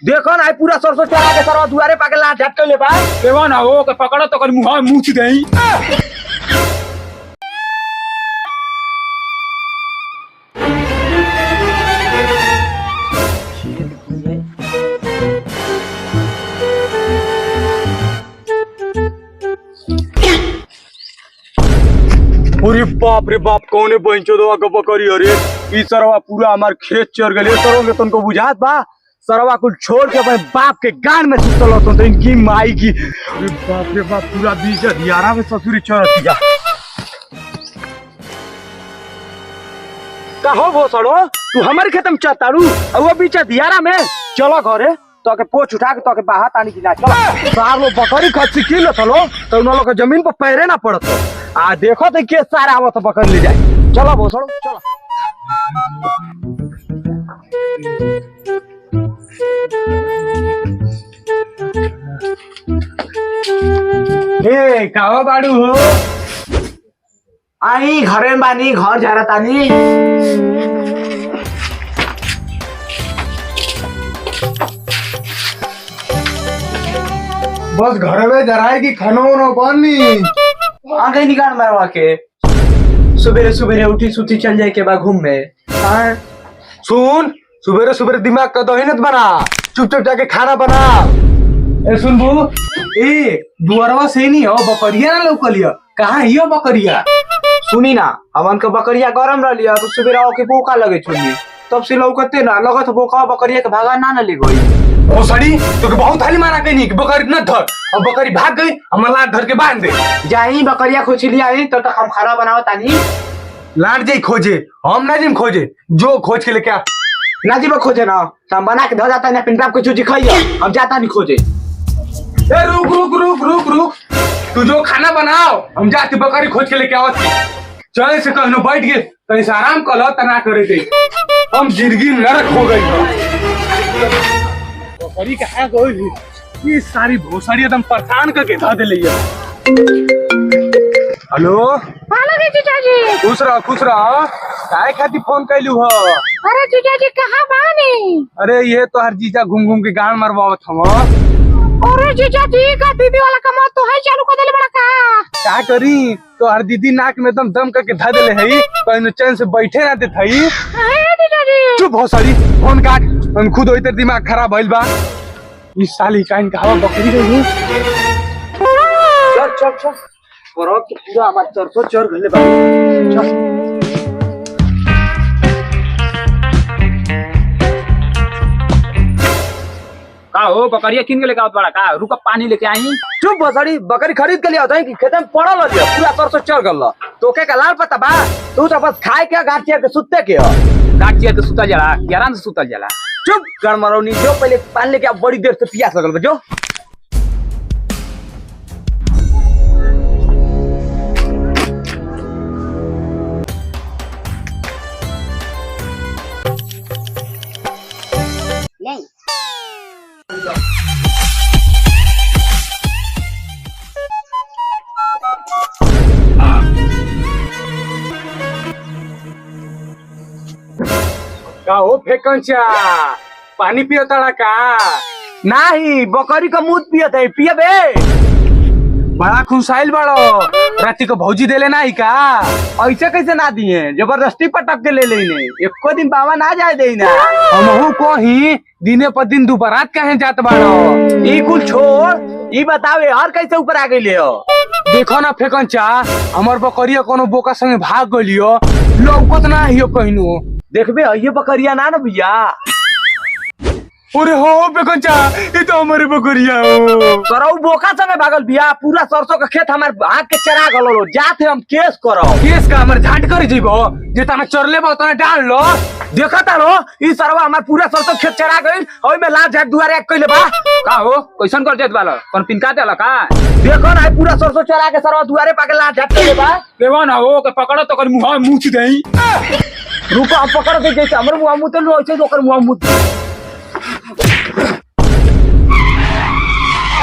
देखो ना पूरा सरसों चला के सरवा दुआरे पाके लात झटके ले बा देवा ना हो के पकड़ो तो कर मुंह मुछ देई। अरे बाप रे बाप कौने बहनचोदवा के बकरी अरे ई सरवा पूरा हमार खेत चर गले सरो में तुमको बुझात बा सरवा कुल छोड़ के अपने बाप के गान में सुतल होतो तो इनकी माई की अरे बाप रे बाप पूरा बीच दियारा में ससुरी चरती जा का हो भोसड़ो तू हमारे खेत में चतारू और वो बीच दियारा में चलो घरे तो के पोछ उठा के तो के बाहर आनी की ना चलो सार लो बकरी खसी की लो चलो तो उन लोग के जमीन पर पैरे ना पड़त आ देखो तो के सारा आवत तो बकरी ले जाए चलो भोसड़ो चलो ए कावा बाड़ू हो आई घरे में बानी घर जा रहा तानी बस घर में जराए की खानो वानो बनी आगे निकाल मरवा के सुबेरे सुबेरे उठी सुती चल जाए के बाद घूम में सुन सुबेरे सुबेरे दिमाग का दहीनत बना चुपचाप जाके खाना बना। ए सुनबू ए दुआरवा से नहीं हो बकरिया ना लौकलिया कहाँ हियो बकरिया सुनी ना हमन के बकरिया गरम रह लिया तो सुबेरे आके बोका लगे छुनी तब से लौकते ना लगत बोका बकरिया के भागा ना ले गई ओ सड़ी तो बहुत हाली मारा कहीं नहीं बकरी न धर और बकरी भाग गई हम लात धर के बांध दे जाई बकरिया खोज लिया तब तक हम खाना बनाओ तानी लाट जाई खोजे हम ना जिम खोजे जो खोज के लेके आ ना जी खोजे ना हम बना के धो जाता है पिंड को चूजी खाइए हम जाता नहीं खोजे ए रुक रुक रुक रुक रुक तू जो खाना बनाओ हम जाते बकरी खोज के लेके आवत चले से कहनो बैठ गए कहीं से आराम कर लो तना करे थे हम जिंदगी नरक हो गई बकरी कहाँ गई ये सारी भोसड़ी एकदम परेशान करके धा दे लिया। हेलो जीजाजी खुश रहा काय खाती फोन कैलू हो अरे जीजाजी कहाँ बानी अरे ये तो हर जीजा घूम घूम के गान मरवावत हम अरे जीजाजी का दीदी वाला कमा तो है चालू कर देले बड़ा क्या करी तो हर दीदी नाक में एकदम दम करके धा देले है कहीं चैन से बैठे ना देत हई चुप हो साली फोन काट हम खुद होते दिमाग खराब भइल बा इस साली काइन का हवा बकरी गई चल चल चल परब तो पूरा हमार सरसों चर गले बा चल का हो बकरिया किन के लेके आवत बड़ा का रुका पानी लेके आई चुप बसड़ी बकरी खरीद के लिया होता है कि खेत में पड़ल लिया पूरा सरसों चर गल तो के लाल पता बा तू तो बस खाए के गाछिया के सुते के गाछिया तो सुतल जाला कि आराम से सुतल जाला चुप गड़मरौनी जो पहले पानी लेके अब बड़ी देर से पियास लगल बा जो का हो फेकंचा पानी पियो तड़ा का नहीं बकरी का मूत पियत है पिए बे बड़ा खुशाइल बड़ो राती को भौजी देले ना ही का ऐसे कैसे ना दिए जबरदस्ती पटक के ले लेने एको दिन बाबा ना जाए दे ना हमहू को ही दिने पर दिन दोपहरात कहे जात बाड़ो ई कुल छोड़ ई बतावे और कैसे ऊपर आ गई हो देखो ना फेकंचा हमार बकरिया कोनो बोका संगे भाग गलियो लौकत ना हियो कहिनो देखबे ये बकरिया ना ना भैया अरे हो फेकंचा ये तो हमारी बकरिया हो सरौ बोका संगे भागल बिया पूरा सरसों का खेत हमार आग के चरा गलो जाते हम केस करो केस का हमार झाट कर जीबो जेता में चरले बा तना डाल लो देखता रो ई सरवा हमार पूरा सरसों खेत चरा गइल ओइ में लाल झाट दुआरे एक कइले बा का हो कैसन कर देत बालो कौन पिनका देला का देखो ना पूरा सरसों चरा के सरवा दुआरे पाके लाल झाट कइले बा देवा ना हो के पकड़ो तो कर मुंह मुछ देई रुको हम पकड़ के जैसे हमर मुंह मुते लो ऐसे ओकर मुंह मुते